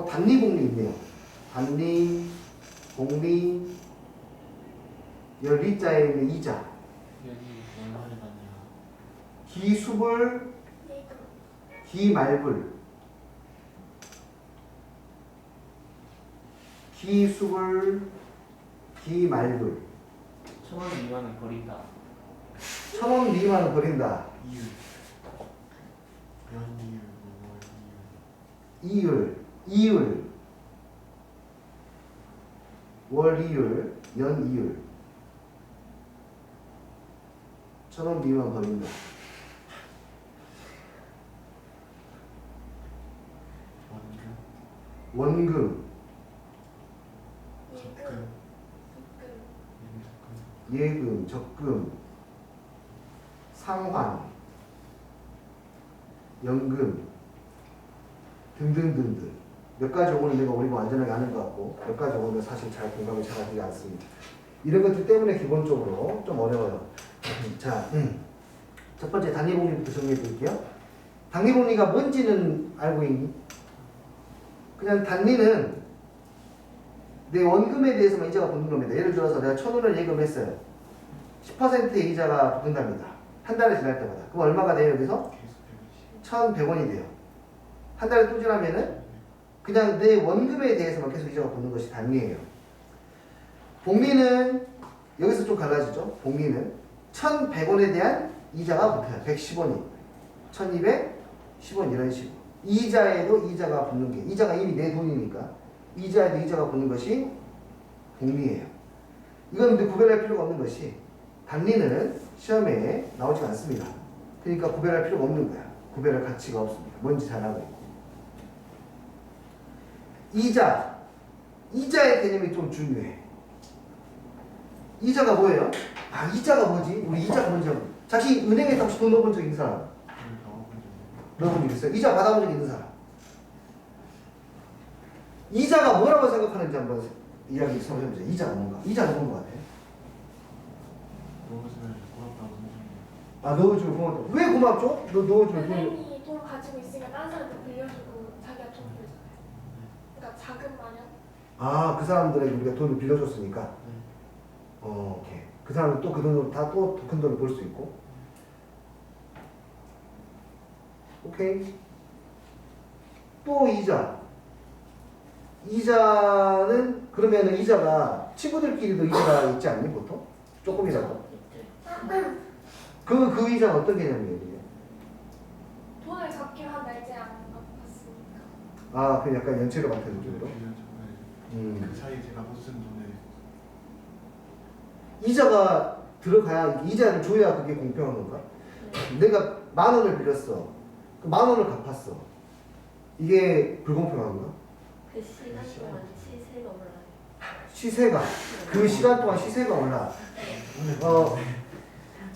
단리 복리 있네요. 단리, 복리, 리자에 있는 이자. 기수불, 기말불. 기수불, 기말불. 1,000원 미만은 버린다. 1,000원 미만은 버린다. 이율. 연이율, 이율, 이율, 월이율, 연이율. 1,000원 미만 버린다. 원금. 원금, 적금. 예금, 적금, 상환, 연금 등등등등. 몇 가지 오늘 내가 우리가 완전하게 아는 것 같고 몇 가지 오늘 사실 잘 공감이 잘 되지 않습니다. 이런 것들 때문에 기본적으로 좀 어려워요. 자, 첫 번째 단위복리부터 정리해 드릴게요. 단위복리가 뭔지는 알고 있니? 그냥 단위는 내 원금에 대해서만 이자가 붙는 겁니다. 예를 들어서 내가 1,000원을 예금했어요. 10%의 이자가 붙는답니다. 한 달에 지날 때마다. 그럼 얼마가 돼요, 여기서? 1,100원이 돼요. 한 달에 또 지나면은 그냥 내 원금에 대해서만 계속 이자가 붙는 것이 단위예요. 복리는 여기서 좀 갈라지죠. 복리는 1,100원에 대한 이자가 붙어요. 110원이. 1,210원 이런 식으로. 이자에도 이자가 붙는 게, 이자가 이미 내 돈이니까 이자에도 이자가 붙는 것이 복리예요. 이건 근데 구별할 필요가 없는 것이 단리는 시험에 나오지 않습니다. 그러니까 구별할 필요가 없는 거야. 구별할 가치가 없습니다. 뭔지 잘 알고 있고. 이자. 이자의 개념이 좀 중요해. 이자가 뭐예요? 아, 이자가 뭐지? 우리 이자가 뭔지 알고. 자기 은행에 혹시 돈 넣어본 적 있는 사람? 넣어본 적 있어요? 이자 받아본 적 있는 사람? 이자가 뭐라고 생각하는지 한번 이야기 서로 해보자. 이자가 뭔가? 이자가 뭔 것 같아? 넣어주면 고맙다고 생각해요. 아, 넣어주면 고맙다. 왜 고맙죠? 너 넣어주면 돈. 은행이 돈 가지고 있으니까 다른 사람한테 빌려주고 자기가 돈 빌려주잖아요. 그러니까 자금 마련? 아, 그 사람들에게 우리가 돈을 빌려줬으니까. 오케이. 그 사람은 또 그 돈으로 다 또 더 큰 돈을 벌 수 있고. 오케이. 또 이자. 이자는 그러면은 이자가 친구들끼리도 이자가 있지 않니 보통? 조금이라도. 그 이자는 어떤 개념이에요? 이게? 돈을 잡기로 한 날짜에 안 갚았으니까. 아, 그 약간 연체료 같은 느낌으로. 그 사이 제가 못 쓴 돈에 이자가 들어가야 이자를 줘야 그게 공평한 건가? 내가 10,000원을 빌렸어. 그 10,000원을 갚았어. 이게 불공평한가? 그 시간 동안 시세가 올라요. 시세가 그 시간 동안 시세가 올라.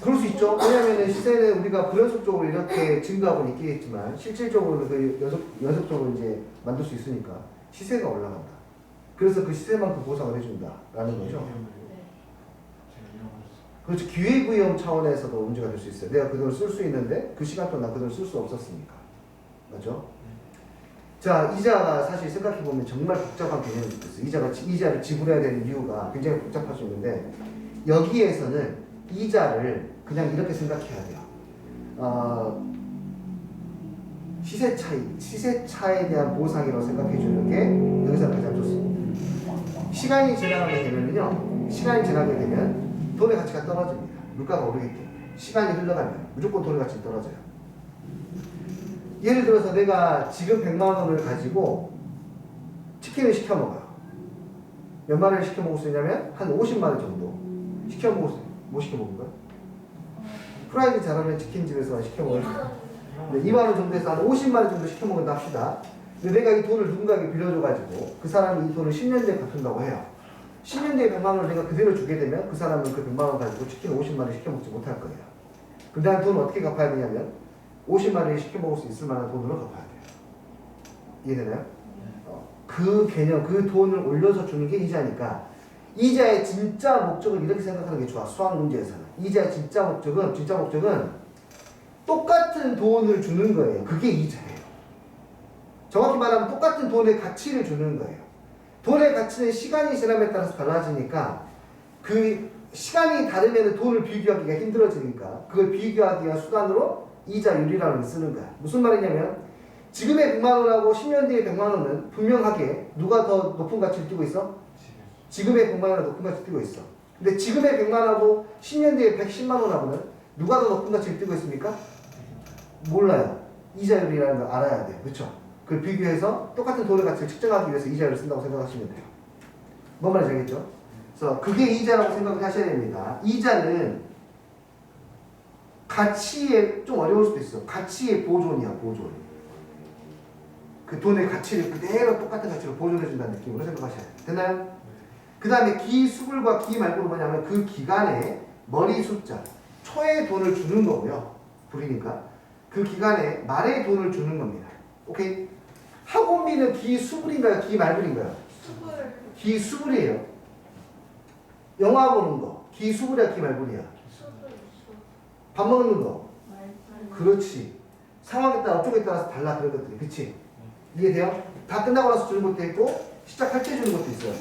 그럴 수 있죠. 왜냐하면 시세는 우리가 불연속적으로 이렇게 증가하고는 있겠지만 실질적으로는 그 연속적으로 이제 만들 수 있으니까 시세가 올라간다. 그래서 그 시세만큼 보상을 해준다라는 거죠. 네. 제가 잃어버렸어요. 그렇죠. 기회부여금 차원에서도 문제가 될 수 있어요. 내가 그 돈을 쓸 수 있는데 그 시간 동안 난 그 돈을 쓸 수 없었으니까. 맞죠? 자, 이자가 사실 생각해보면 정말 복잡한 개념이 있어요. 이자를 지불해야 되는 이유가 굉장히 복잡할 수 있는데 여기에서는 이자를 그냥 이렇게 생각해야 돼요. 시세 차에 대한 보상이라고 생각해 주는 게 여기서 가장 좋습니다. 시간이 지나가게 되면 돈의 가치가 떨어집니다. 물가가 오르기 때문에. 시간이 흘러가면 무조건 돈의 가치가 떨어져요. 예를 들어서 내가 지금 100만 원을 가지고 치킨을 시켜 먹어요. 몇 마리를 시켜 먹을 수 있냐면 한 50만 원 정도 시켜 먹을 수 있어요. 뭐 시켜 먹은 거야? 프라이드 잘하면 치킨집에서 시켜 먹을 수 있어요. 2만 원 정도에서 한 50만 원 정도 시켜 먹는다 합시다. 근데 내가 이 돈을 누군가에게 빌려줘가지고 그 사람이 이 돈을 10년 뒤에 갚는다고 해요. 10년 뒤에 100만 원을 내가 그대로 주게 되면 그 사람은 그 100만 원 가지고 치킨 50만 원 시켜 먹지 못할 거예요. 근데 한 돈을 어떻게 갚아야 되냐면 50만 원에 시켜 먹을 수 있을 만한 돈으로 갚아야 돼요. 이해되나요? 그 개념, 그 돈을 올려서 주는 게 이자니까 이자의 진짜 목적을 이렇게 생각하는 게 좋아. 수학 문제에서는 이자의 진짜 목적은, 똑같은 돈을 주는 거예요. 그게 이자예요. 정확히 말하면 똑같은 돈의 가치를 주는 거예요. 돈의 가치는 시간이 지남에 따라서 달라지니까 그 시간이 다르면 돈을 비교하기가 힘들어지니까 그걸 비교하기 위한 수단으로 이자율이라는 걸 쓰는 거야. 무슨 말이냐면 지금의 100만 원하고 10년 뒤의 100만 원은 분명하게 누가 더 높은 가치를 띠고 있어? 지금의 100만 원보다 높은 가치를 띠고 있어. 근데 지금의 100만 원하고 10년 뒤에 110만 원하고는 누가 더 높은 가치를 띠고 있습니까? 몰라요. 이자율이라는 걸 알아야 돼요. 그렇죠? 그걸 비교해서 똑같은 돈의 가치를 측정하기 위해서 이자율을 쓴다고 생각하시면 돼요. 뭔 말인지 알겠죠? 그래서 그게 이자라고 생각을 하셔야 됩니다. 이자는 가치에 좀 어려울 수도 있어. 가치의 보존이야, 보존. 그 돈의 가치를 그대로 똑같은 가치로 보존해준다는 느낌으로 생각하셔야 돼요. 됐나요? 그 다음에 기수불과 기말고는 뭐냐면 그 기간에 머리 숫자, 초의 돈을 주는 거고요. 불이니까. 그 기간에 말의 돈을 주는 겁니다. 오케이? 학원비는 기수불인가요? 기말불인가요? 수불. 기수불이에요. 영화 보는 거. 기수불이야, 기말불이야? 수불. 밥 먹는 거. 말. 그렇지. 상황에 따라 업종에 따라서 달라 그런 것들이. 그치? 이해돼요? 다 끝나고 나서 주는 것도 있고 시작할 때 주는 것도 있어요.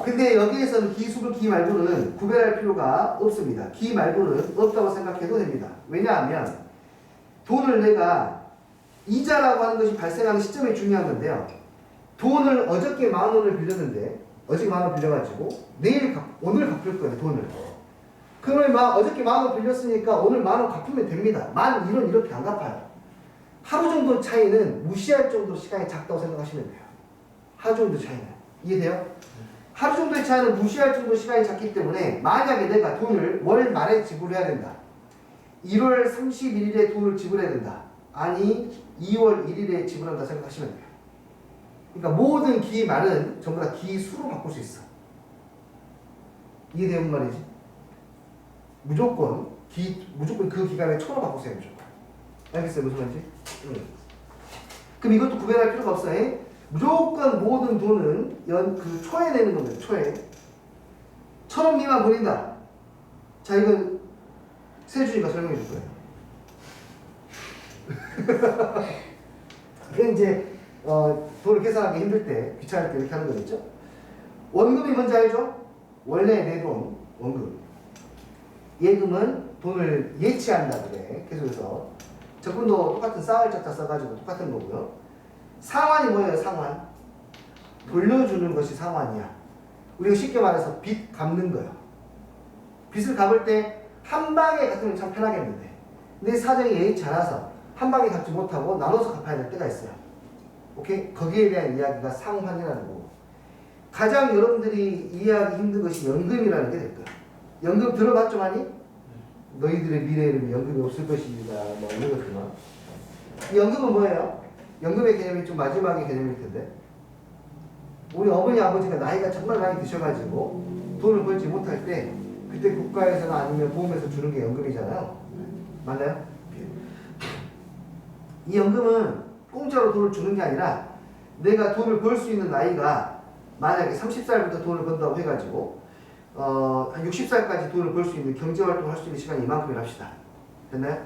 근데 여기에서는 기수불, 기말불은 구별할 필요가 없습니다. 기말불은 없다고 생각해도 됩니다. 왜냐하면 돈을 내가 이자라고 하는 것이 발생하는 시점이 중요한 건데요. 돈을 어저께 10,000원을 빌렸는데 어저께 10,000원 빌려가지고 오늘 갚을 거예요. 돈을. 그러면 어저께 10,000원 빌렸으니까 오늘 10,000원 갚으면 됩니다. 11,000원 이렇게 안 갚아요. 하루 정도 차이는 무시할 정도로 시간이 작다고 생각하시면 돼요. 하루 정도 차이는. 이해돼요? 하루 정도의 차이는 무시할 정도로 시간이 작기 때문에 만약에 내가 돈을 월 말에 지불해야 된다. 1월 31일에 돈을 지불해야 된다. 아니 2월 1일에 지불한다 생각하시면 돼요. 그러니까 모든 기말은 전부 다 기수로 바꿀 수 있어. 이해되는 말이지? 무조건 그 기간에 초로 바꾸세요. 무조건. 알겠어요? 무슨 말인지? 그럼 이것도 구별할 필요가 없어요. 무조건 모든 돈은 그 초에 내는 겁니다. 초에. 1,000원 미만 보낸다. 자, 이건 세준이가 설명해 줄 거예요. 그게 이제 돈을 계산하기 힘들 때, 귀찮을 때 이렇게 하는 거겠죠? 원금이 뭔지 알죠? 원래 내 돈, 원금. 예금은 돈을 예치한다 그래. 계속해서. 적금도 똑같은 쌍알짝자 써가지고 똑같은 거고요. 상환이 뭐예요? 상환. 돌려주는 것이 상환이야. 우리가 쉽게 말해서 빚 갚는 거예요. 빚을 갚을 때 한 방에 갚으면 참 편하겠는데 근데 사정이 예의치 않아서 한 방에 갚지 못하고 나눠서 갚아야 될 때가 있어요. 오케이? 거기에 대한 이야기가 상환이라는 거고 가장 여러분들이 이해하기 힘든 것이 연금이라는 게 될 거야. 연금 들어봤죠 많이? 너희들의 미래에는 연금이 없을 것입니다. 뭐 이런 것들만. 이 연금은 뭐예요? 연금의 개념이 좀 마지막의 개념일 텐데 우리 어머니 아버지가 나이가 정말 많이 드셔가지고 돈을 벌지 못할 때 그때 국가에서나 아니면 보험에서 주는 게 연금이잖아요. 맞나요? 이 연금은 공짜로 돈을 주는 게 아니라 내가 돈을 벌 수 있는 나이가 만약에 30살부터 돈을 번다고 해가지고 한 60살까지 돈을 벌 수 있는 경제활동을 할 수 있는 시간이 이만큼이라 합시다. 됐나요?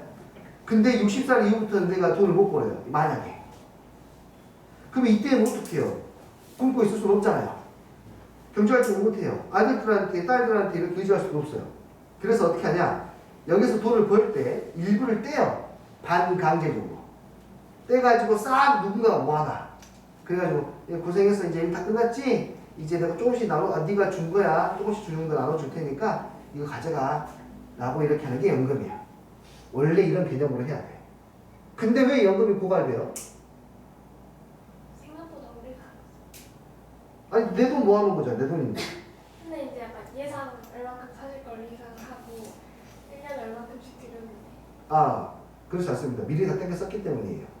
근데 60살 이후부터는 내가 돈을 못 벌어요. 만약에. 그러면 이때는 어떻게 해요? 굶고 있을 수는 없잖아요. 경제활동을 못해요. 아들들한테 딸들한테 이렇게 의지할 수도 없어요. 그래서 어떻게 하냐? 여기서 돈을 벌 때 일부를 떼요. 반강제적으로. 떼가지고 싹 누군가가 모아놔. 그래가지고 고생해서 이제 일 다 끝났지? 이제 내가 조금씩 네가 준 거야. 조금씩 주는 거 나눠줄 테니까 이거 가져가. 라고 이렇게 하는 게 연금이야. 원래 이런 개념으로 해야 돼. 근데 왜 연금이 고갈돼요? 생각보다 오래 가. 아니 내 돈 모아놓은 거잖아. 내 돈인데. 근데 이제 약간 예산 얼마큼 사실 걸 예상을 하고 1년에 얼마큼씩 들였는데 아 그렇지 않습니다. 미리 다 땡겨 썼기 때문이에요.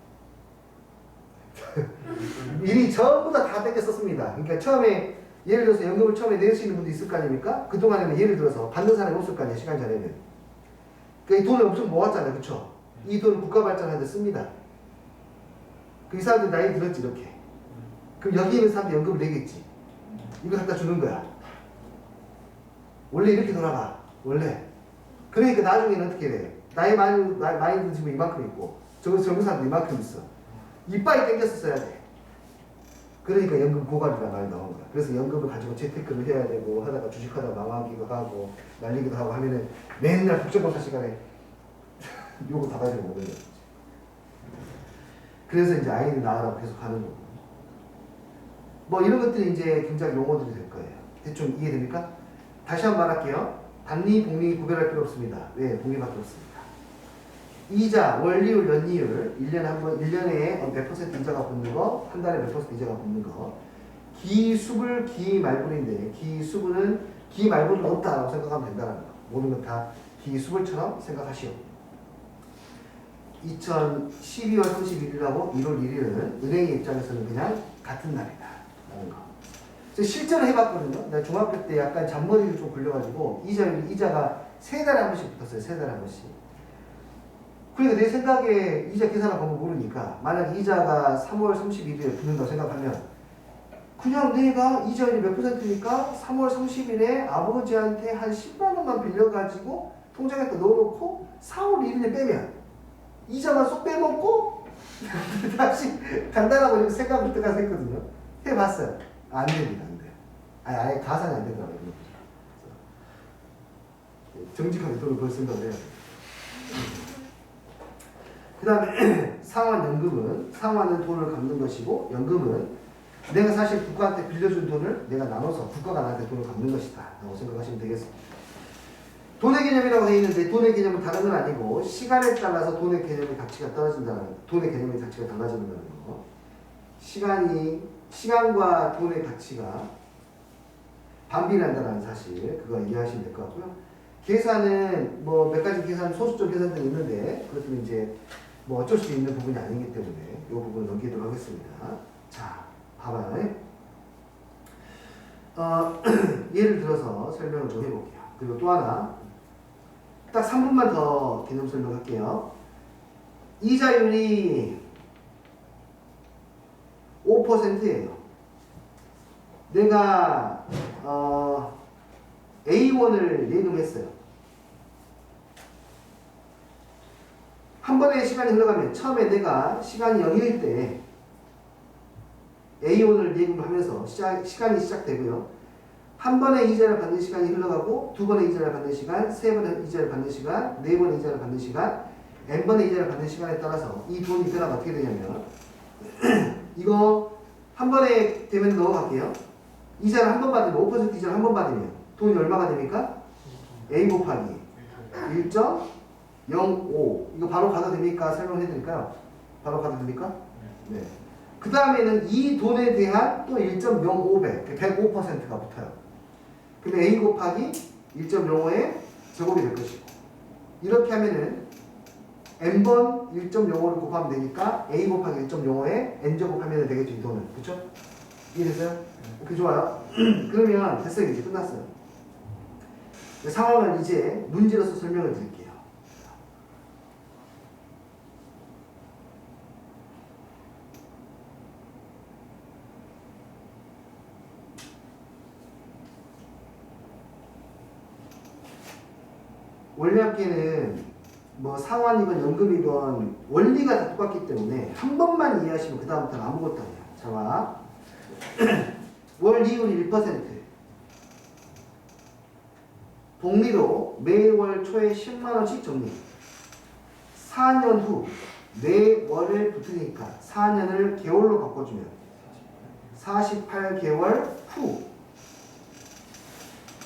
미리 전부 다 땡겨 썼습니다. 그러니까 처음에 예를 들어서 연금을 처음에 낼 수 있는 분도 있을 거 아닙니까? 그동안에는 예를 들어서 받는 사람이 없을 거 아니에요. 시간 전에는. 그러니까 이 돈을 엄청 모았잖아요. 그쵸? 이 돈을 국가 발전하는 데 씁니다. 이 사람들 나이 들었지 이렇게. 그럼 여기 있는 사람들 연금을 내겠지. 이거 갖다 주는 거야. 원래 이렇게 돌아가. 원래. 그러니까 나중에는 어떻게 돼? 나이 많이 든 친구 이만큼 있고 젊은 사람도 이만큼 있어. 이빨이 땡겼었어야 돼. 그러니까 연금 고갈이라는 말이 나온 거야. 그래서 연금을 가지고 재테크를 해야 되고 하다가 주식하다 망하기도 하고 날리기도 하고 하면은 맨날 국정감사 시간에 요거 다 가지고 오거든요. 그래서 이제 아이를 낳으라고 계속 하는 거고. 뭐 이런 것들이 이제 굉장히 용어들이 될 거예요. 대충 이해됩니까? 다시 한번 말할게요. 단리, 복리 구별할 필요 없습니다. 왜? 복리밖에 없습니다. 이자, 원리율, 연이율, 1년에 한 번, 1년에 몇 퍼센트 이자가 붙는 거, 한 달에 몇 퍼센트 이자가 붙는 거. 기수불, 기말분인데, 기수불은, 기말분은 없다라고 생각하면 된다는 거. 모든 건 다 기수불처럼 생각하시오. 2012월 31일하고 1월 1일은 은행의 입장에서는 그냥 같은 날이다. 라는 거. 그래서 실제로 해봤거든요. 내가 중학교 때 약간 잔머리를 좀 굴려가지고, 이자가 3달에 한 번씩 붙었어요. 3달에 한 번씩. 그러니까 내 생각에 이자 계산할 방법 모르니까 만약 이자가 3월 31일에 붙는다고 생각하면 그냥 내가 이자율이 몇 퍼센트니까 3월 30일에 아버지한테 한 10만 원만 빌려가지고 통장에다 넣어놓고 4월 1일에 빼면 이자만 쏙 빼먹고 다시 간단하고 이렇게 생각을 들어가서 했거든요. 해봤어요. 안 됩니다. 안 돼요. 아예 가산이 안 되더라고요. 정직하게 돈을 벌 생각을 해야 돼요. 그 다음에 상환연금은 상환은 돈을 갚는 것이고 연금은 내가 사실 국가한테 빌려준 돈을 내가 나눠서 국가가 나한테 돈을 갚는 것이다 라고 생각하시면 되겠습니다. 돈의 개념이라고 되어 있는데 돈의 개념은 다른 건 아니고 시간에 따라서 돈의 개념의 가치가 떨어진다는 거, 돈의 개념의 가치가 달라진다는 거. 시간과 돈의 가치가 반비례한다는 사실 그거 이해하시면 될 것 같고요. 계산은 뭐 몇 가지 계산, 소수점 계산들이 있는데 그것들은 이제 뭐 어쩔 수 있는 부분이 아니기 때문에 이 부분 넘기도록 하겠습니다. 자, 봐봐요. 예를 들어서 설명을 좀 해볼게요. 그리고 또 하나 딱 3분만 더 개념 설명할게요. 이자율이 5%예요. 내가 A1을 예금했어요. 한 번의 시간이 흘러가면 처음에 내가 시간이 0일 때 A1을 예금을 하면서 시간이 시작되고요. 한 번의 이자를 받는 시간이 흘러가고 두 번의 이자를 받는 시간, 세 번의 이자를 받는 시간, 네 번의 이자를 받는 시간, n번의 이자를 받는 시간에 따라서 이 돈이 변화가 어떻게 되냐면 이거 한 번에 되면 넘어갈게요. 이자를 한 번 받으면 5% 이자를 한 번 받으면 돈이 얼마가 됩니까? A 곱하기 1.05 이거 바로 가도 됩니까? 설명해 드릴까요? 바로 가도 됩니까? 네. 그 다음에는 이 돈에 대한 또 1.05배 105%가 붙어요. 근데 A 곱하기 1.05의 제곱이 될 것이고 이렇게 하면은 n번 1.05를 곱하면 되니까 A 곱하기 1.05에 n제곱 하면 되겠죠. 이 돈은. 그쵸? 이해됐어요? 오케이, 좋아요. 그러면 됐어요. 이제 끝났어요. 상황을 이제 문제로서 설명을 드릴게요. 원리합계는 뭐 상환이건 연금이건 원리가 다 똑같기 때문에 한 번만 이해하시면 그 다음부터는 아무것도 아니야. 자, 봐. 월이율 1%. 복리로 매월 초에 10만원씩 정리. 4년 후 매월을 붙으니까 4년을 개월로 바꿔주면 48개월 후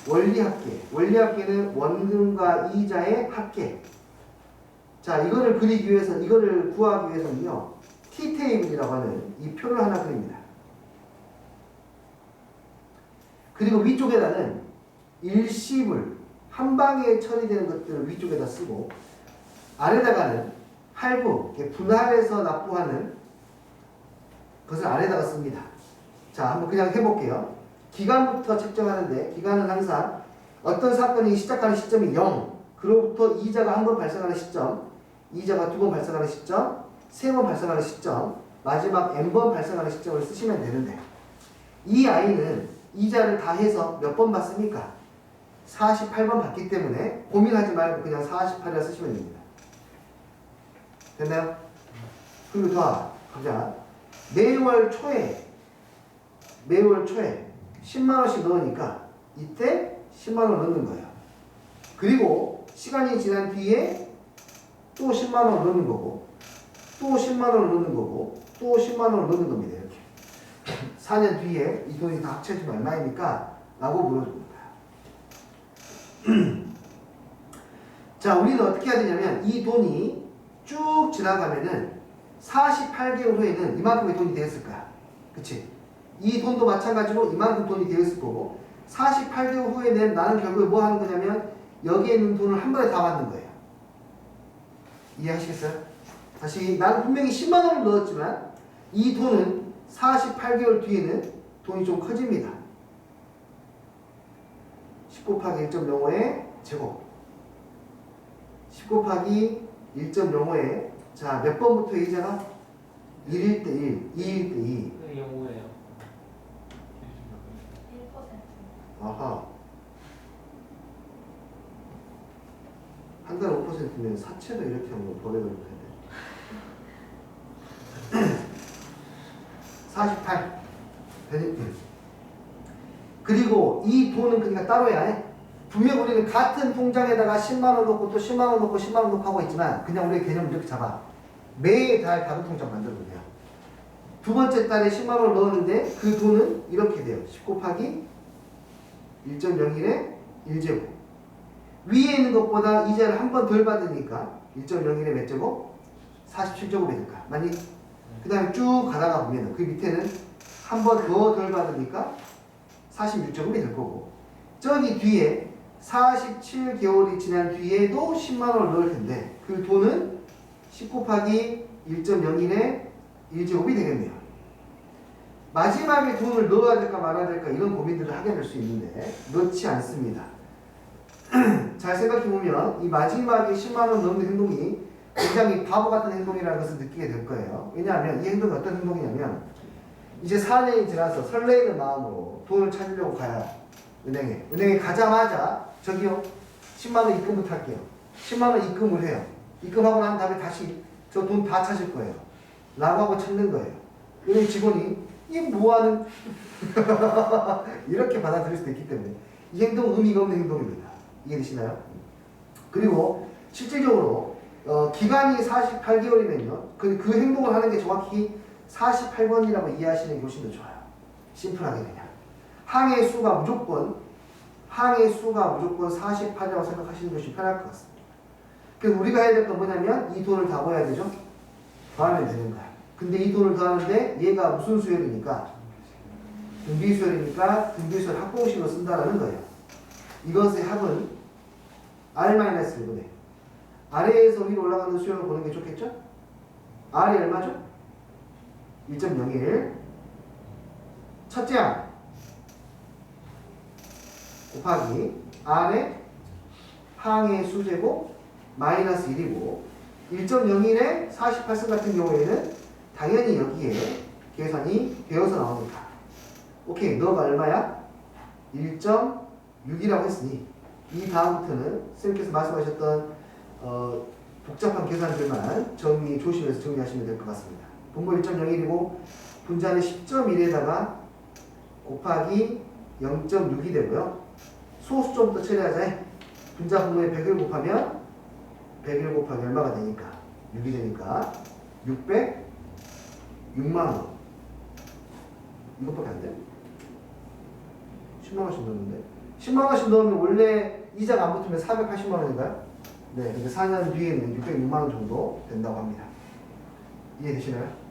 원리합계. 원리합계는 원금과 이자의 합계. 자, 이거를 그리기 위해서, 이거를 구하기 위해서는요, T테이블이라고 하는 이 표를 하나 그립니다. 그리고 위쪽에다는 일시불, 한 방에 처리되는 것들을 위쪽에다 쓰고, 아래다가는 할부, 분할해서 납부하는 것을 아래다가 씁니다. 자, 한번 그냥 해볼게요. 기간부터 책정하는데, 기간은 항상 어떤 사건이 시작하는 시점이 0, 그로부터 이자가 한 번 발생하는 시점, 이자가 두 번 발생하는 시점, 세 번 발생하는 시점, 마지막 n번 발생하는 시점을 쓰시면 되는데 이 아이는 이자를 다 해서 몇 번 받습니까? 48번 받기 때문에 고민하지 말고 그냥 48이라 쓰시면 됩니다. 됐나요? 그리고 더 보자. 매월 초에 10만 원씩 넣으니까 이때 10만 원 넣는 거예요. 그리고 시간이 지난 뒤에 또 10만 원 넣는 거고, 또 10만 원 넣는 거고, 또 10만 원 넣는 겁니다. 이렇게 4년 뒤에 이 돈이 다 합쳐지면 얼마입니까? 라고 물어줍니다. 자, 우리는 어떻게 해야 되냐면 이 돈이 쭉 지나가면은 48개월 후에는 이만큼의 돈이 되었을 거야. 그치? 이 돈도 마찬가지로 이만큼 돈이 되었을 거고 48개월 후에는 나는 결국에 뭐 하는 거냐면 여기에 있는 돈을 한 번에 다 받는 거예요. 이해하시겠어요? 다시 나는 분명히 10만 원을 넣었지만 이 돈은 48개월 뒤에는 돈이 좀 커집니다. 10 곱하기 1.05의 제곱 10 곱하기 1.05의 자, 몇 번부터 이자가 1일 때 1, 2일 때 2. 그 영어예요. 1%. 아하. 한 달에 5%면 사채도 이렇게 하면 보내버릴 텐데. 48. 그리고 이 돈은 그러니까 따로야 해. 분명 우리는 같은 통장에다가 10만 원 넣고 또 10만 원 넣고 10만 원 넣고 하고 있지만 그냥 우리의 개념을 이렇게 잡아. 매달 다른 통장 만들어도 돼요. 두 번째 달에 10만 원을 넣었는데 그 돈은 이렇게 돼요. 10 곱하기 1.01의 1제곱. 위에 있는 것보다 이자를 한 번 덜 받으니까 1.01의 몇 제곱? 47제곱이 될까? 만약 그 다음에 쭉 가다가 보면 그 밑에는 한 번 더 덜 받으니까 46제곱이 될 거고 저기 뒤에 47개월이 지난 뒤에도 10만 원을 넣을 텐데 그 돈은 10 곱하기 1.01의 1제곱이 되겠네요. 마지막에 돈을 넣어야 될까 말아야 될까 이런 고민들을 하게 될 수 있는데 넣지 않습니다. 잘 생각해보면 이 마지막에 10만 원 넣는 행동이 굉장히 바보 같은 행동이라는 것을 느끼게 될 거예요. 왜냐하면 이 행동이 어떤 행동이냐면 이제 4년이 지나서 설레이는 마음으로 돈을 찾으려고 가요. 은행에 가자마자 저기요 10만 원 입금부터 할게요. 10만 원 입금을 해요. 입금하고 난 다음에 다시 저 돈 다 찾을 거예요. 라고 하고 찾는 거예요. 은행 직원이 이 뭐하는 이렇게 받아들일 수도 있기 때문에 이 행동은 의미가 없는 행동입니다. 이해되시나요? 그리고 실질적으로 기간이 48개월이면요 그 행동을 하는 게 정확히 48번이라고 이해하시는 게 훨씬 더 좋아요. 심플하게 그냥 항의 수가 무조건 48이라고 생각하시는 것이 편할 것 같습니다. 그래서 우리가 해야 될 건 뭐냐면 이 돈을 다 모아야 되죠? 더하면 되는 거야. 근데 이 돈을 더하는데 얘가 무슨 수열이니까 등비수열이니까 등비수열 합공식으로 쓴다라는 거예요. 이것의 합은 R-1분의 아래에서 위로 올라가는 수열을 보는 게 좋겠죠? R이 얼마죠? 1.01 첫째 항 곱하기 R의 항의 수제곱 마이너스 1이고 1.01의 48승 같은 경우에는 당연히 여기에 계산이 되어서 나오니까 오케이 너가 얼마야? 1.6이라고 했으니 이 다음부터는 선생님께서 말씀하셨던 복잡한 계산들만 조심해서 정리하시면 될 것 같습니다. 분모 1.01이고 분자는 10.1에다가 곱하기 0.6이 되고요. 소수점부터 처리하자. 분자 분모에 100을 곱하면 100을 곱하기 얼마가 되니까 6이 되니까 606만원 이것밖에 안 돼? 10만원씩 넣었는데 10만원씩 넣으면 원래 이자가 안 붙으면 480만원인가요? 네, 근데 4년 뒤에는 606만원 정도 된다고 합니다. 이해되시나요?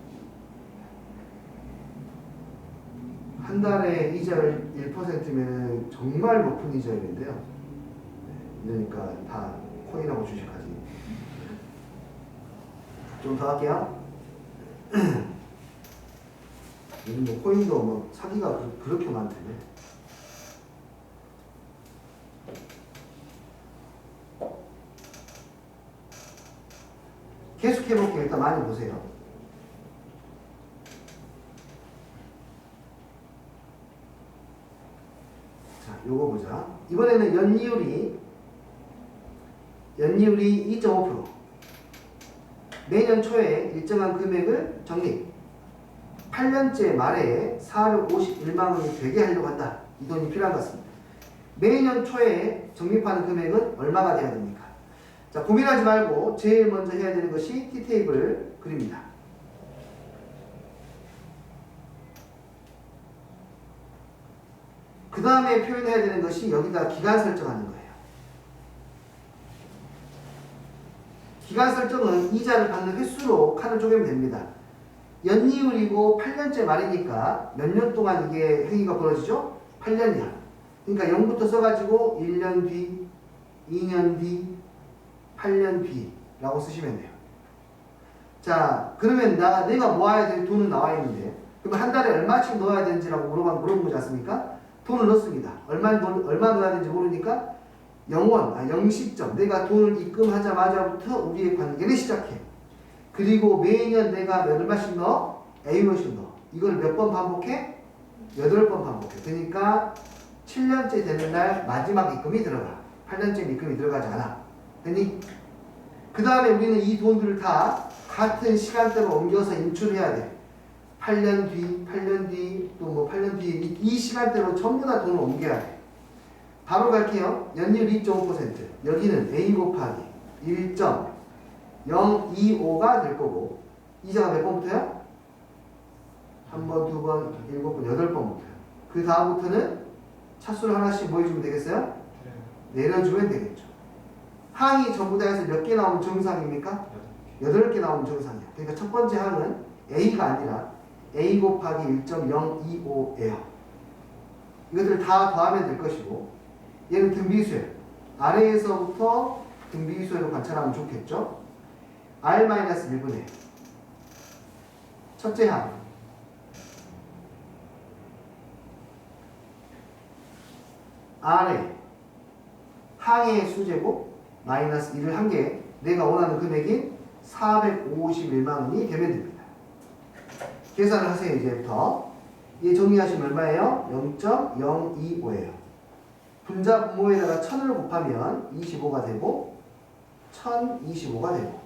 한 달에 이자를 1%면 정말 높은 이자율인데요. 네, 그러니까 다 코인하고 주식까지. 좀 더 할게요. 요즘 뭐 코인도 뭐 사기가 그렇게 많대네. 계속 해볼게요. 일단 많이 보세요. 자, 요거 보자. 이번에는 연이율이 2.5%. 매년 초에 일정한 금액을 적립. 8년째 말에 451만 원이 되게 하려고 한다. 이 돈이 필요한 것 같습니다. 매년 초에 적립하는 금액은 얼마가 돼야 됩니까? 자, 고민하지 말고 제일 먼저 해야 되는 것이 T테이블 그립니다. 그 다음에 표현해야 되는 것이 여기다 기간 설정하는 거예요. 기간 설정은 이자를 받는 횟수로 칸을 쪼개면 됩니다. 연이율이고 8년째 말이니까 몇 년 동안 이게 행위가 벌어지죠? 8년이야. 그러니까 0부터 써가지고 1년 뒤, 2년 뒤, 8년 뒤라고 쓰시면 돼요. 자, 그러면 내가 모아야 될 돈은 나와 있는데, 그럼 한 달에 얼마씩 넣어야 되는지라고 물어본 거지 않습니까? 돈을 넣습니다. 얼마 넣어야 되는지 모르니까 0시점. 내가 돈을 입금하자마자부터 우리의 관계를 시작해. 그리고 매년 내가 몇 얼마씩 넣어? A몇씩 넣어. 이걸 몇 번 반복해? 8번 반복해. 그러니까 7년째 되는 날 마지막 입금이 들어가. 8년째 입금이 들어가지 않아. 되니? 그 다음에 우리는 이 돈들을 다 같은 시간대로 옮겨서 인출해야 돼. 8년 뒤, 또 뭐 8년 뒤, 이 시간대로 전부 다 돈을 옮겨야 돼. 바로 갈게요. 연율 2.5%. 여기는 A 곱하기 1.025가 될 거고, 이자가 몇 번부터요? 한 번, 두 번, 7번, 8번부터요. 그 다음부터는 차수를 하나씩 뭐 해주면 되겠어요? 내려주면 되겠죠. 항이 전부 다 해서 몇 개 나오면 정상입니까? 8개 나오면 정상이야. 그러니까 첫 번째 항은 A가 아니라 A 곱하기 1.025예요. 이것들을 다 더하면 될 것이고, 얘는 등비수예요. 아래에서부터 등비수로 관찰하면 좋겠죠. R-1분의 첫째 항 R에 항의 수제곱 마이너스 1을 한 개, 내가 원하는 금액인 451만 원이 되면 됩니다. 계산을 하세요. 이제부터. 얘 정리하시면 얼마예요? 0.025예요. 분자 분모에다가 1000을 곱하면 25가 되고 1025가 되고,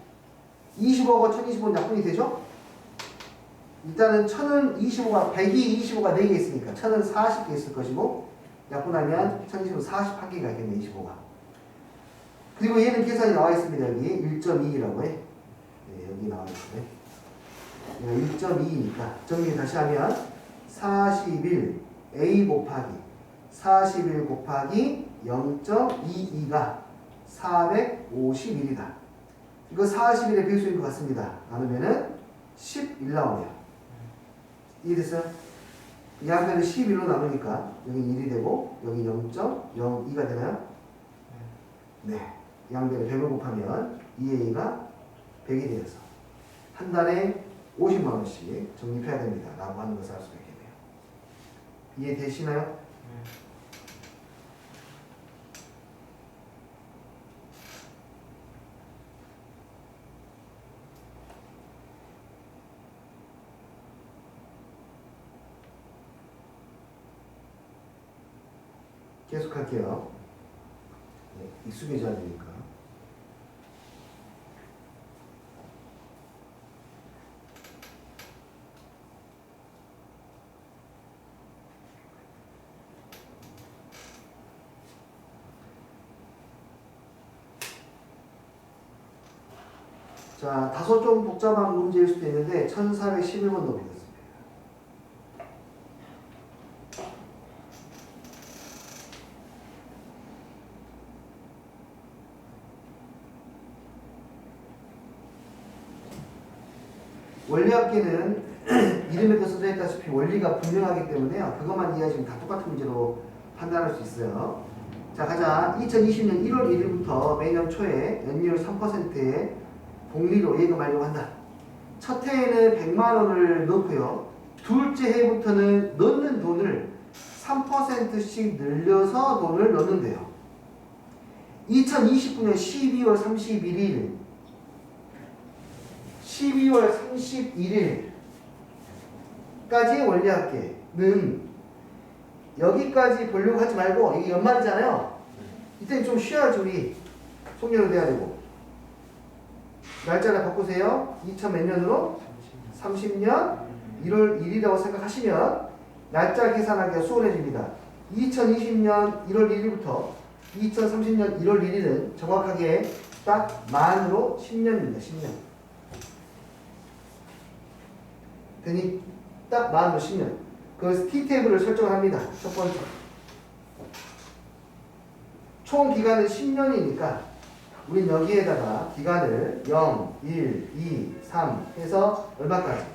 25가 1025는 약분이 되죠? 일단은 1000은 25가 100이 25가 4개 있으니까 1000은 40개 있을 것이고, 약분하면 1020은 41개가 있겠네. 25가. 그리고 얘는 계산이 나와 있습니다. 여기 1.2라고 해. 네, 여기 나와 있어요. 1.2니까 정리 다시 하면 41 A 곱하기 41 곱하기 0.22가 451이다. 이거 41의 배수인 것 같습니다. 나누면은 11 나오네요. 이해됐어요? 이 앞에는 11로 나누니까 여기 1이 되고 여기 0.02가 되나요? 네. 양변에 100을 곱하면 2A가 100이 되어서 한 달에 50만 원씩 적립해야 됩니다. 라고 하는 것을 알 수가 있겠네요. 이해되시나요? 계속할게요. 네, 익숙해져야 되니까. 자, 다소 좀 복잡한 문제일 수도 있는데 1411번도 보겠습니다. 원리합계는 이름에도 써져 있다시피 원리가 분명하기 때문에요. 그것만 이해하시면 다 똑같은 문제로 판단할 수 있어요. 자, 가자. 2020년 1월 1일부터 매년 초에 연이율 3%의 복리로 예금하려고 한다. 첫 해에는 100만 원을 넣고요. 둘째 해부터는 넣는 돈을 3%씩 늘려서 돈을 넣는데요. 2029년 12월 31일 12월 31일까지의 원리합계는 여기까지 보려고 하지 말고, 이게 연말이잖아요. 이때는 좀 쉬어야지. 우리 속력을 내야 되고. 날짜를 바꾸세요. 2000 몇 년으로? 30년 1월 1일이라고 생각하시면 날짜 계산하기가 수월해집니다. 2020년 1월 1일부터 2030년 1월 1일은 정확하게 딱 만으로 10년입니다. 10년. 되니? 딱 만으로 10년. 그래서 T테이블을 설정을 합니다. 첫 번째. 총 기간은 10년이니까 우린 여기에다가 기간을 0, 1, 2, 3 해서 얼마까지?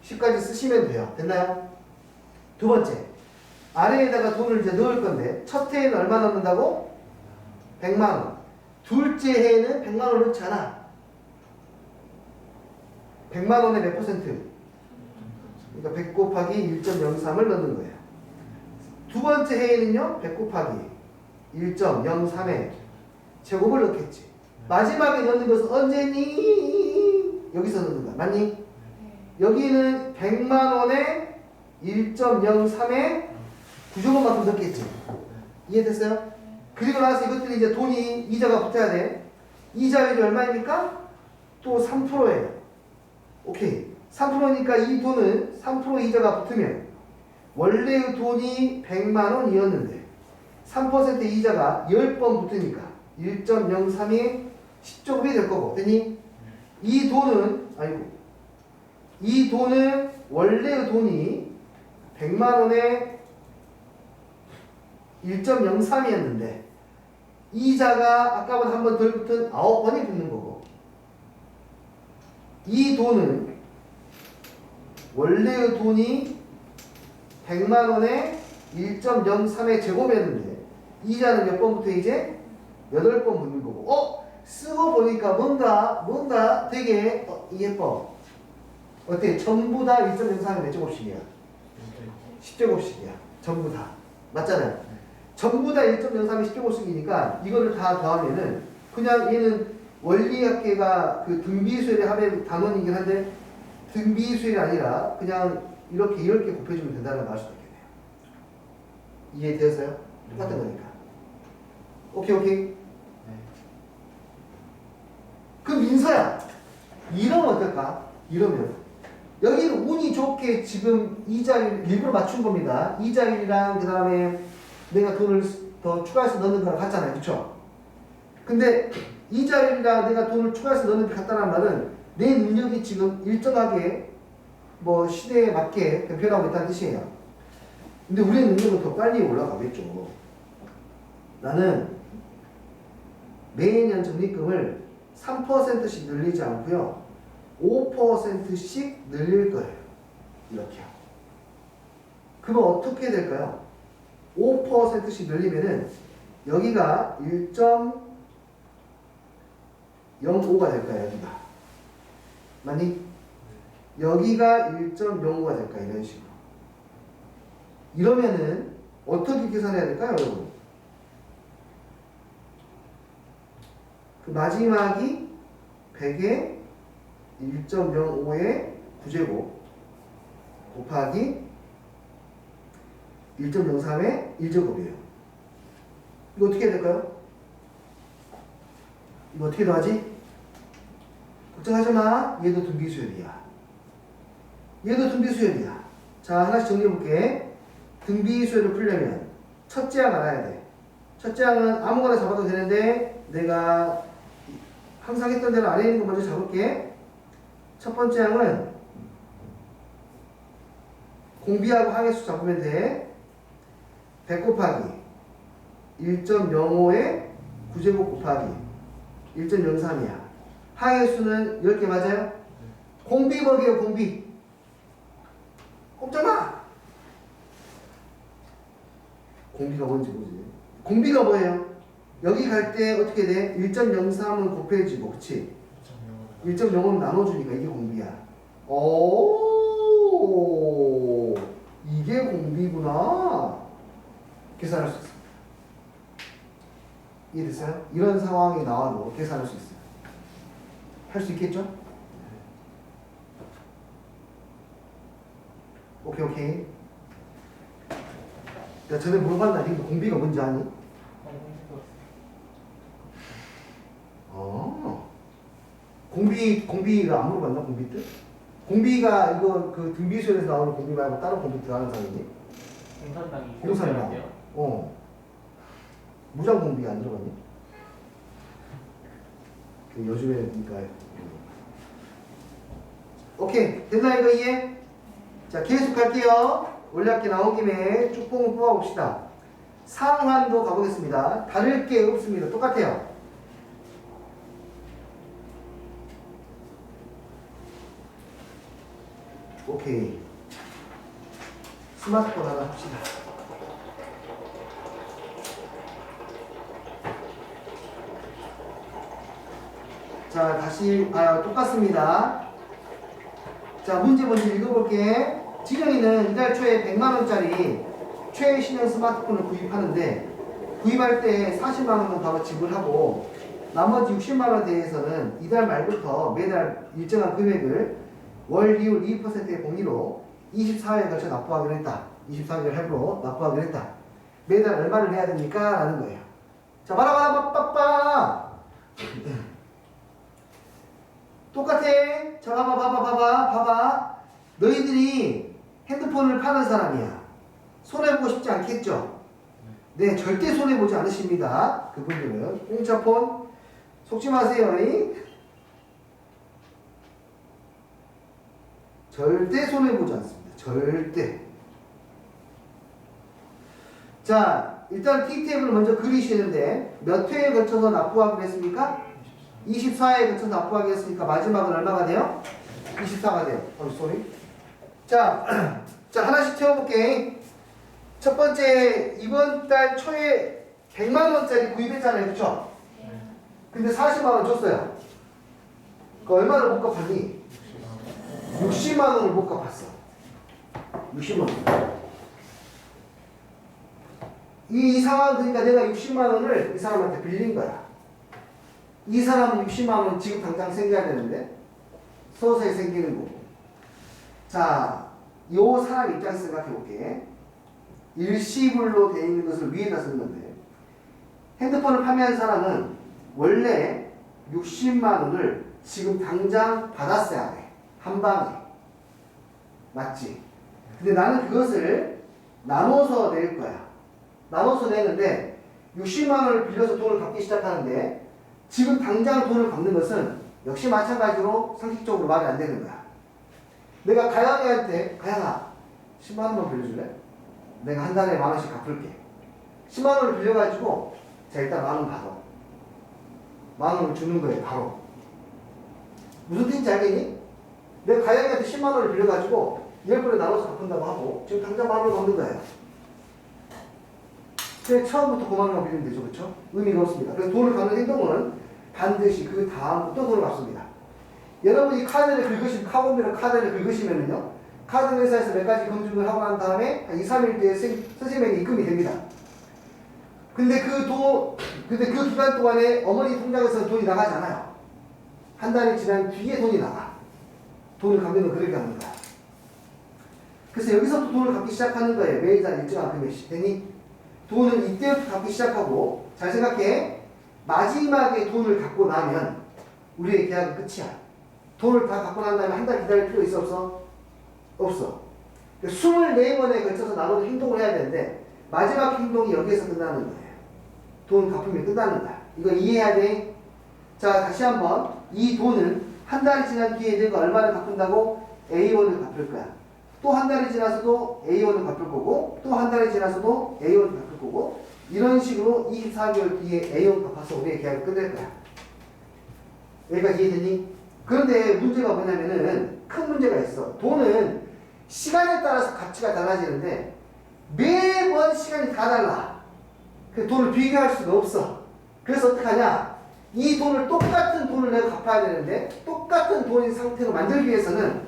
10까지 쓰시면 돼요. 됐나요? 두 번째. 아래에다가 돈을 이제 넣을 건데 첫 해에는 얼마 넣는다고? 100만 원. 둘째 해에는 100만 원을 넣지 않아. 100만 원에 몇 퍼센트? 그러니까 100 곱하기 1.03을 넣는 거예요. 두 번째 해에는요. 100 곱하기 1.03에 제곱을 넣겠지. 마지막에 넣는 것은 언제니? 여기서 넣는 거야. 맞니? 여기는 100만 원에 1.03에 구조금만큼 넣겠지. 이해됐어요? 그리고 나서 이것들이 이제 돈이 이자가 붙어야 돼. 이자율이 얼마입니까? 또 3%예요. 오케이. 3%니까 이 돈은 3% 이자가 붙으면 원래의 돈이 100만 원이었는데 3% 이자가 10번 붙으니까 1.03이 10조급이 될 거고. 됐니? 이 돈은 원래의 돈이 100만 원에 1.03이었는데 이자가 아까보다 한 번 덜 붙은 9번이 붙는 거고, 이 돈은 원래의 돈이 100만 원에 1.03의 제곱이었는데 이자는 몇 번 붙어? 이제 8번 붙는 거고. 쓰고 보니까 뭔가 되게 예뻐. 어때? 전부 다 1.03의 몇 제곱씩이야? 10제곱씩이야. 전부 다. 맞잖아요. 전부 다 1.03이 10제곱씩이니까 이거를 다 더하면은 그냥 얘는 원리학계가 그 등비수열의 합의 단원이긴 한데 등비수열이 아니라 그냥 이렇게 10개 곱해주면 된다는 걸 알 수도 있겠네요. 이해되었어요? 똑같은 거니까. 오케이. 그럼 민서야, 이러면 어떨까? 이러면 여기는 운이 좋게 지금 이자율 일부러 맞춘 겁니다. 이자율이랑 그 다음에 내가 돈을 더 추가해서 넣는 거랑 같잖아요. 그쵸? 근데 이자율이랑 내가 돈을 추가해서 넣는 게 같다는 말은 내 능력이 지금 일정하게 뭐 시대에 맞게 변하고 있다는 뜻이에요. 근데 우리의 능력은 더 빨리 올라가겠죠. 나는 매년 적립금을 3%씩 늘리지 않고요. 5%씩 늘릴 거예요. 이렇게요. 그러면 어떻게 될까요? 5%씩 늘리면은 여기가 1.05가 될까요? 여기가. 맞니? 여기가 1.05가 될까요? 이런 식으로. 이러면은 어떻게 계산해야 될까요, 여러분? 그 마지막이 100에 1.05의 9제곱 곱하기 1.03의 1제곱이에요. 이거 어떻게 해야 될까요? 이거 어떻게 더하지? 걱정하지 마. 얘도 등비수열이야. 얘도 등비수열이야. 자, 하나씩 정리해볼게. 등비수열을 풀려면 첫째 항 알아야 돼. 첫째 항은 아무거나 잡아도 되는데 내가 항상 했던 대로 아래에 있는 거 먼저 잡을게. 첫 번째 항은 공비하고 항의수 잡으면 돼. 100 곱하기 1.05의 9제곱 곱하기 1.03이야. 항의수는 10개 맞아요? 공비 뭐게요? 공비. 꼼짝마. 공비가 뭔지 모르지. 공비가 뭐예요? 여기 갈 때 어떻게 돼? 1.03은 곱해지고, 그치? 1.05는 나눠주니까 이게 공비야. 오, 이게 공비구나. 계산할 수 있습니다. 이해됐어요? 이런 상황이 나와도 계산할 수 있어요. 할 수 있겠죠? 오케이. 야, 전에 물어봤나? 니 공비가 뭔지 아니? 공비가 안 물어봤나? 공비 뜻? 공비가 이거 그 등비수에서 나오는 공비 말고 다른 공비 들어가는 사람이니? 공산당이 공산당. 무장 공비 안 들어갔니? 그 요즘에 그러니까 오케이 됐나 이거 이해? 자 계속 갈게요. 원래 학기 나온 김에 쭉 뽑아봅시다. 상환도 가보겠습니다. 다를 게 없습니다. 똑같아요. 오케이. 스마트폰 하나 합시다. 자, 다시, 똑같습니다. 자, 문제 먼저 읽어볼게. 진영이는 이달 초에 100만원짜리 최신형 스마트폰을 구입하는데, 구입할 때 40만원은 바로 지불하고, 나머지 60만원에 대해서는 이달 말부터 매달 일정한 금액을 월 이율 2%의 공리로 24회에 걸쳐 납부하기로 했다. 24개월 할부로 납부하기로 했다. 매달 얼마를 내야 됩니까? 라는 거예요. 자, 빠라바라빠빠빠! 똑같아. 자, 봐봐. 너희들이 핸드폰을 파는 사람이야. 손해보고 싶지 않겠죠? 네, 절대 손해보지 않으십니다. 그분들은. 공짜폰, 속지 마세요. 절대 손해보지 않습니다. 절대. 자, 일단 T테이블을 먼저 그리시는데 몇 회에 걸쳐서 납부하기로 했습니까? 24회에 걸쳐서 납부하기로 했으니까 마지막은 얼마가 돼요? 24가 돼요. 소리. 자, 자 하나씩 채워볼게. 첫 번째, 이번 달 초에 100만원짜리 구입했잖아요. 그쵸? 근데 40만원 줬어요. 그 얼마를 못 갚았니? 60만원을 못 갚았어. 60만원. 이 상황, 그러니까 내가 60만원을 이 사람한테 빌린 거야. 이 사람은 60만원 지금 당장 생겨야 되는데, 서서히 생기는 거고. 자, 요 사람 입장에서 생각해 볼게. 일시불로 되어 있는 것을 위에다 쓰는 건데, 핸드폰을 판매한 사람은 원래 60만원을 지금 당장 받았어야 돼. 한 방에. 맞지? 근데 나는 그것을 나눠서 낼 거야. 나눠서 내는데 60만원을 빌려서 돈을 갚기 시작하는데 지금 당장 돈을 갚는 것은 역시 마찬가지로 상식적으로 말이 안 되는 거야. 내가 가영이한테 가영아 10만원만 빌려줄래? 내가 한 달에 만원씩 갚을게. 10만원을 빌려가지고 자 일단 만원 받아. 만원을 주는 거예요. 바로. 무슨 뜻인지 알겠니? 내가 가영이한테 10만원을 빌려가지고 10번에 나눠서 갚는다고 하고 지금 당장 만원을 갚는 거예요. 그래 처음부터 9만원만 빌리면 되죠. 그렇죠? 의미가 없습니다. 그래서 돈을 갚는 행동은 반드시 그 다음부터 돈을 갚습니다. 여러분이 카드를 긁으시면 카본비로 카드를 긁으시면은요 카드 회사에서 몇 가지 검증을 하고 난 다음에 한 2, 3일 뒤에 선생님에게 입금이 됩니다. 근데 그 기간 동안에 어머니 통장에서 돈이 나가지 않아요. 한 달이 지난 뒤에 돈이 나가. 돈을 갚는 건 그렇게 하는 거야. 그래서 여기서부터 돈을 갚기 시작하는 거예요. 매일당 일정한 금액씩. 되니 돈은 이때부터 갚기 시작하고 잘 생각해. 마지막에 돈을 갚고 나면 우리의 계약은 끝이야. 돈을 다 갚고 난 다음에 한 달 기다릴 필요 있어 없어? 없어. 24번에 걸쳐서 나눠서 행동을 해야 되는데 마지막 행동이 여기에서 끝나는 거예요. 돈 갚으면 끝나는 거야. 이거 이해해야 돼? 자 다시 한번 이 돈은 한 달이 지난 뒤에 내가 얼마를 갚는다고? A1을 갚을 거야. 또 한 달이 지나서도 A1을 갚을 거고 또 한 달이 지나서도 A1을 갚을 거고 이런 식으로 24개월 뒤에 A1 갚아서 우리의 계약을 끝낼 거야. 여기까지 이해되니? 그런데 문제가 뭐냐면은 큰 문제가 있어. 돈은 시간에 따라서 가치가 달라지는데 매번 시간이 다 달라. 그 돈을 비교할 수가 없어. 그래서 어떡하냐? 이 돈을 똑같은 돈을 내가 갚아야 되는데 똑같은 돈인 상태로 만들기 위해서는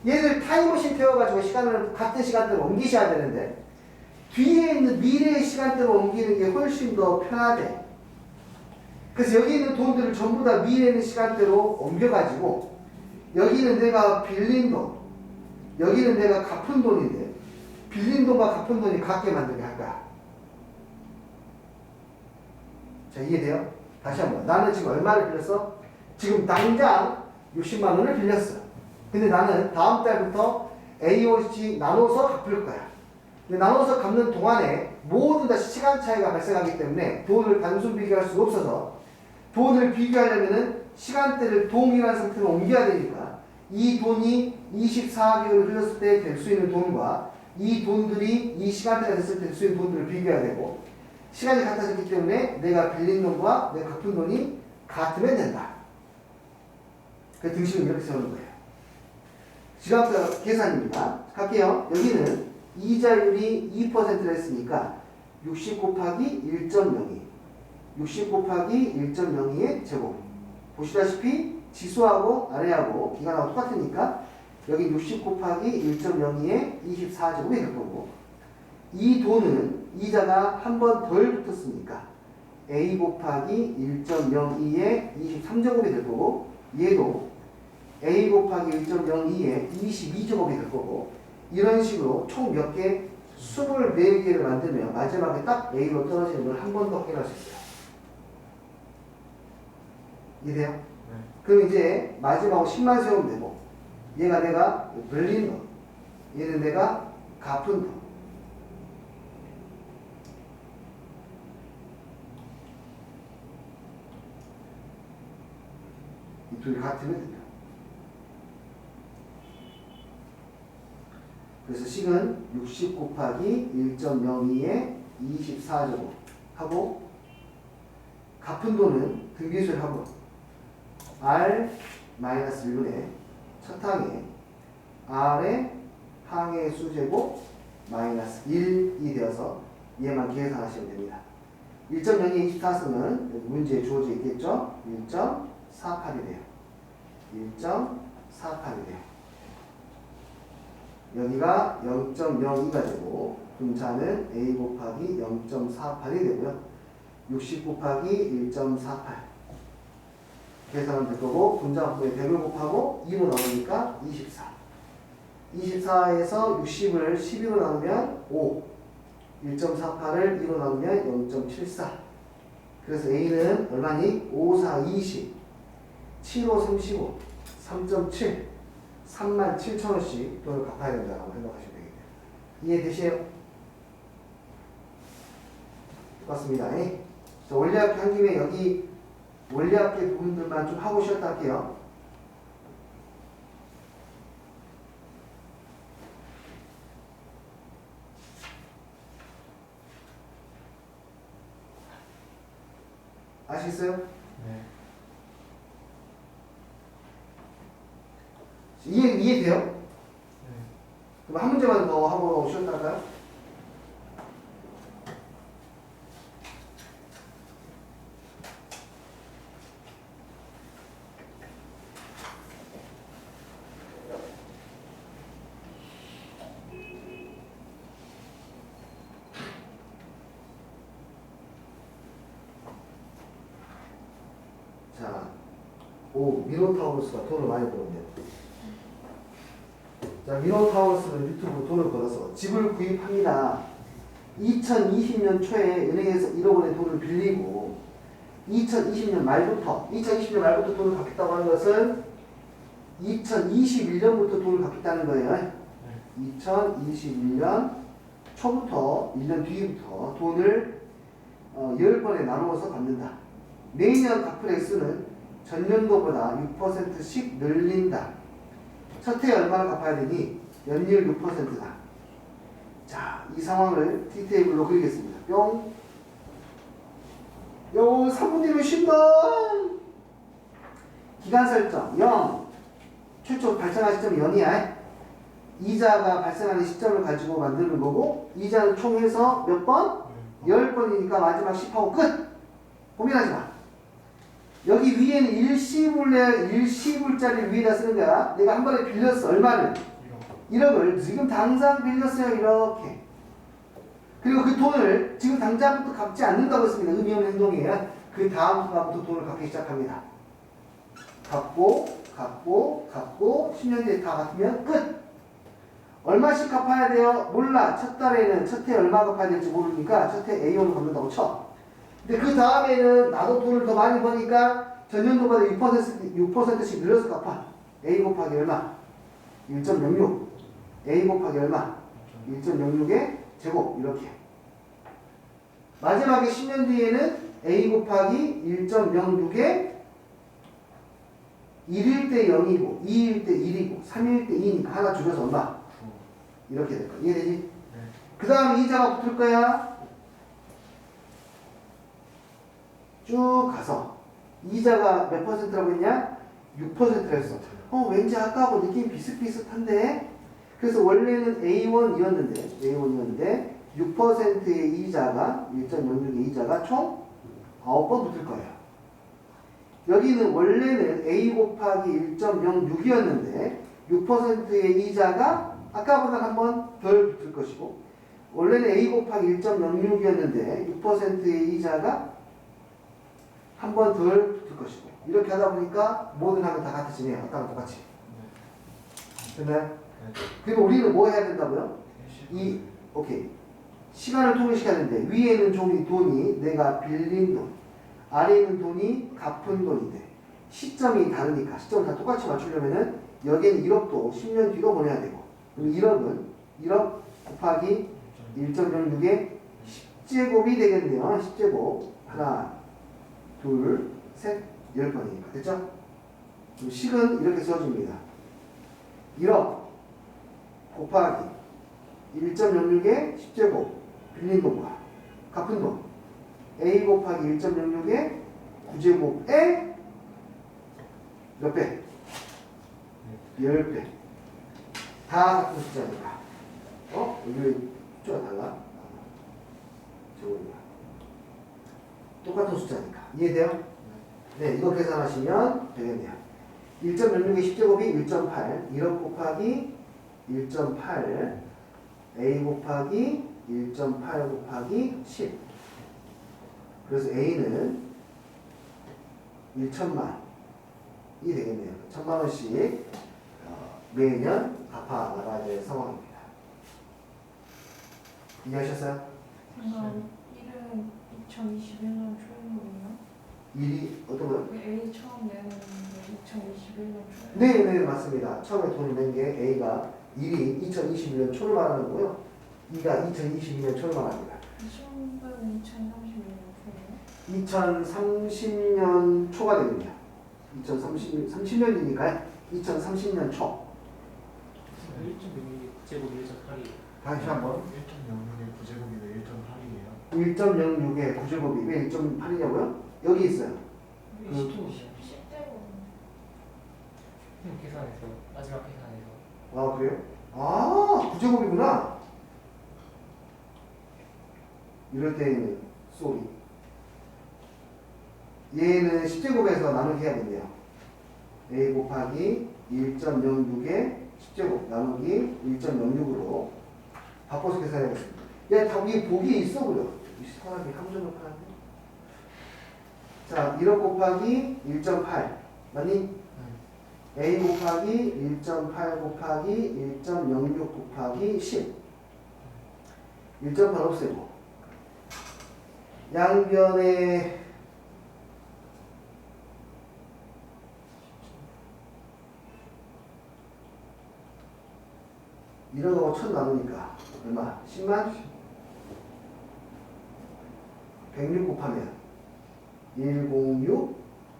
얘를 타임머신 태워가지고 시간을 같은 시간대로 옮기셔야 되는데 뒤에 있는 미래의 시간대로 옮기는 게 훨씬 더 편하대. 그래서 여기 있는 돈들을 전부 다 미래에 있는 시간대로 옮겨가지고 여기는 내가 빌린 돈, 여기는 내가 갚은 돈인데 빌린 돈과 갚은 돈이 같게 만들게 할 거야. 자 이해돼요? 다시 한번 나는 지금 얼마를 빌렸어? 지금 당장 60만 원을 빌렸어. 근데 나는 다음 달부터 A원씩 나눠서 갚을 거야. 근데 나눠서 갚는 동안에 모두 다 시간 차이가 발생하기 때문에 돈을 단순 비교할 수가 없어서 돈을 비교하려면은 시간대를 동일한 상태로 옮겨야 되니까 이 돈이 24개월을 흘렀을 때 될 수 있는 돈과 이 돈들이 이 시간대가 됐을 때 될 수 있는 돈들을 비교해야 되고 시간이 같아졌기 때문에 내가 빌린 돈과 내가 갚은 돈이 같으면 된다. 그 등식을 이렇게 세우는 거예요. 지갑 계산입니다. 갈게요. 여기는 이자율이 2%를 했으니까 60 곱하기 1.02 60 곱하기 1.02의 제곱. 보시다시피 지수하고 아래하고 기간하고 똑같으니까 여기 60 곱하기 1.02의 24제곱이 될 거고 이 돈은 이자가 한 번 덜 붙었으니까 A 곱하기 1.02의 23제곱이 될 거고 얘도 A 곱하기 1.02의 22제곱이 될 거고 이런 식으로 총 몇 개? 24개를 만들면 마지막에 딱 A로 떨어지는 걸 한 번 더 확인할 수 있어요. 이해돼요? 네. 그럼 이제 마지막으로 10만 세우면 되고 얘가 내가 빌린 돈 얘는 내가 갚은 돈 이 둘이 같으면 된다. 그래서 식은 60 곱하기 1.02의 24제곱 하고 갚은 돈은 등비수를 하고 R 마이너스 1분의 첫 항에 R의 항의 수제곱 마이너스 1이 되어서 얘만 계산하시면 됩니다. 1.02의 24쓰면 문제에 주어져 있겠죠? 1.48이 돼요. 1.48이 돼요. 여기가 0.02가 되고 분차는 A 곱하기 0.48이 되고요. 60 곱하기 1.48 계산하면 될 거고 분자분의 100을 곱하고 2로 나오니까 24 24에서 60을 12로 나누면 5 1.48을 2로 나누면 0.74 그래서 A는 얼마니? 5, 4, 20 7, 5, 35 3.7 37,000원씩 돈을 갚아야 된다고 생각하시면 되겠네요. 이해되세요? 똑같습니다. 자, 원리합계 한 김에 여기 원리합계 부분들만 좀 하고 쉬었다 할게요. 아시겠어요? 네. 이해돼요? 네. 그럼 한 문제만 더 하고 쉬었다 할까요? 자, 미노타우루스가 돈을 많이 벌었네요. 자, 미노타우루스는 유튜브로 돈을 벌어서 집을 구입합니다. 2020년 초에 은행에서 1억 원의 돈을 빌리고 2020년 말부터 돈을 갚겠다고 하는 것은 2021년부터 돈을 갚겠다는 거예요. 2021년 초부터 1년 뒤부터 돈을 10번에 나누어서 갚는다. 매년 갚을 액수는 전년도보다 6%씩 늘린다. 첫 해에 얼마나 갚아야 되니? 연율 6%다. 자, 이 상황을 T테이블로 그리겠습니다. 뿅. 요 3분의 1은 쉰다. 기간 설정 0. 최초 발생한 시점이 0이야. 이자가 발생하는 시점을 가지고 만드는 거고 이자는 총 해서 몇 번? 10번이니까 마지막 10하고 끝. 고민하지 마. 여기 위에는 일시불짜리 위에다 쓰는 거야. 내가 한 번에 빌렸어. 얼마를? 1억을 지금 당장 빌렸어요. 이렇게. 그리고 그 돈을 지금 당장부터 갚지 않는다고 했습니다. 의미 없는 행동이에요. 그 다음 달부터 돈을 갚기 시작합니다. 갚고 10년 뒤에 다 갚으면 끝. 얼마씩 갚아야 돼요? 몰라. 첫 달에는 첫 해 얼마 갚아야 될지 모르니까 첫 해 A원을 갚는다고 쳐. 근데 그 다음에는 나도 돈을 더 많이 버니까 전년도보다 6%씩 늘려서 갚아. A 곱하기 얼마? 1.06 a 곱하기 얼마? 1.06의 제곱 이렇게. 마지막에 10년 뒤에는 a 곱하기 1.06의 1일 때 0이고 2일 때 1이고 3일 때 2니까 하나 줄여서 얼마? 이렇게 될 거야. 이해되지? 네. 그 다음에 이자가 붙을 거야. 쭉 가서 이자가 몇 퍼센트라고 했냐? 6%라 했어. 왠지 아까하고 느낌 비슷비슷한데? 그래서 원래는 A1이었는데 6%의 이자가 1.06의 이자가 총 9번 붙을 거예요. 여기는 원래는 A 곱하기 1.06이었는데 6%의 이자가 아까보다 한 번 덜 붙을 것이고 원래는 A 곱하기 1.06이었는데 6%의 이자가 한 번 덜 붙을 것이고 이렇게 하다 보니까 모든 항은 다 같아지네요. 아까랑 똑같이. 됐나요? 네. 그리고 우리는 뭐 해야 된다고요? 오케이. 시간을 통일시켜야 되는데 위에는 돈이 내가 빌린 돈, 아래에 있는 돈이 갚은 돈인데 시점이 다르니까 시점을 다 똑같이 맞추려면은 여기에는 1억도 10년 뒤로 보내야 되고 그럼 1억은 1억 곱하기 1.06의 10제곱이 되겠네요. 10제곱 하나 둘 셋 10번이니까 됐죠? 그럼 식은 이렇게 써줍니다. 1억 곱하기 1.06의 10제곱 빌린 돈과 갚은 돈 A 곱하기 1.06의 9제곱에 몇 배? 10배. 다 같은 숫자니까. 여기 숫자가 달라? 제곱이야. 똑같은 숫자니까. 이해돼요? 네, 이거 계산하시면 되겠네요. 1.06의 10제곱이 1.8, 1억 곱하기 1.8, A 곱하기 1.8 곱하기 10. 그래서 A는 1천만이 되겠네요. 1,000만원씩 매년 갚아 나가야 될 상황입니다. 이해하셨어요? 그럼 1은 2021년 초인거예요? 일이 어떤 거요? A 처음 내는 게 2021년 초에 네, 맞습니다. 처음에 돈을 낸 게 A가 1이 2021년 초를 말하는 거고요. 2가 2022년 초를 말합니다. 시험은 2031년 초예요? 2030년 초가 됩니다. 30년이니까요. 2030년 초. 1.6 제곱 1.8이 다시 한번. 1.06의 9제곱이 왜 1.8이에요? 1.06의 9제곱이 왜 1.8이냐고요? 여기 있어요. 그- 10대고 계산해서 마지막 계산해서 아, 그래요? 아, 9제곱이구나. 이럴 때는 쏘리. 얘는 10제곱에서 나누기 해야겠네요. A 곱하기 1.06의 10제곱 나누기 1.06으로 바꿔서 계산해보겠습니다. 야, 다 위에 복이 있어 보여. 이 사람이 함정을 파는데. 자, 1억 곱하기 1.8 맞니? A 곱하기 1.8 곱하기 1.06 곱하기 10 1.8 없애고 양변에 이런 거 1000 나누니까 얼마? 10만? 106 곱하면 106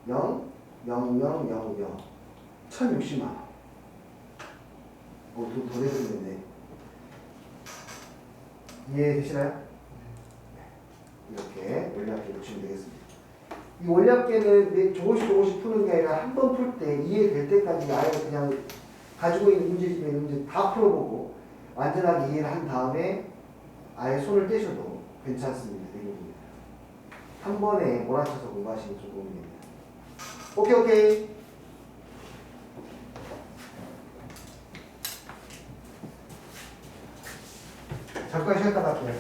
0 0 0 0 0 1060만 원. 돈 더 내드리겠네. 이해되시나요? 이렇게 원리합계 보시면 되겠습니다. 이 원리합계는 조금씩 푸는 게 아니라 한 번 풀 때 이해될 때까지 아예 그냥 가지고 있는 문제집에 있는 문제 다 풀어보고 완전하게 이해를 한 다음에 아예 손을 떼셔도 괜찮습니다. 내용입니다. 한 번에 몰아쳐서 공부하시는 게 좀 도움이 됩니다. 오케이. 잠깐 쉬었다 갈게요.